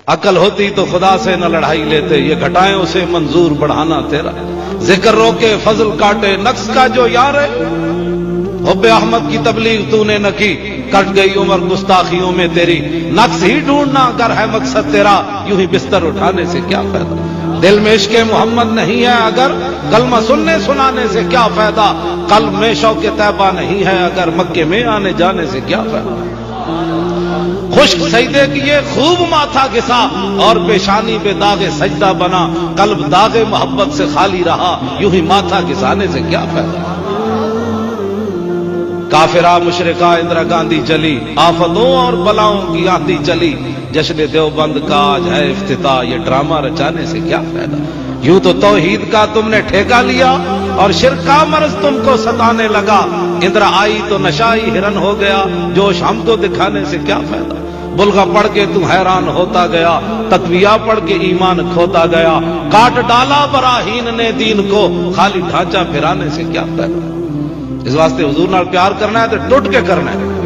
عقل ہوتی تو خدا سے نہ لڑائی لیتے، یہ گھٹائیں اسے منظور بڑھانا تیرا، ذکر روکے فضل کاٹے نقص کا جو یار ہے، حب احمد کی تبلیغ تو نے نہ کی، کٹ گئی عمر گستاخیوں میں تیری، نقص ہی ڈھونڈنا اگر ہے مقصد تیرا، یوں ہی بستر اٹھانے سے کیا فائدہ، دل میں عشق محمد نہیں ہے اگر کلمہ سننے سنانے سے کیا فائدہ، قلب میں شوق طیبہ نہیں ہے اگر مکے میں آنے جانے سے کیا فائدہ، خشک سجدے کیے خوب ماتھا گسا اور پیشانی پہ داغ سجدہ بنا، قلب داغ محبت سے خالی رہا، یوں ہی ماتھا گسانے سے کیا فائدہ، کافرہ مشرقہ اندرا گاندھی چلی، آفتوں اور بلاؤں کی آندھی چلی، جشن دیوبند کا آج ہے افتتاح، یہ ڈرامہ رچانے سے کیا فائدہ، یوں تو توحید کا تم نے ٹھیکہ لیا اور شرک کا مرض تم کو ستانے لگا، اندرا آئی تو نشائی ہرن ہو گیا، جوش ہم کو دکھانے سے کیا فائدہ، بلغہ پڑھ کے تم حیران ہوتا گیا، تقویہ پڑھ کے ایمان کھوتا گیا، کاٹ ڈالا براہین نے دین کو، خالی ڈھانچہ پھرانے سے کیا فائدہ، اس واسطے حضور نال پیار کرنا ہے تو ٹوٹ کے کرنا ہے،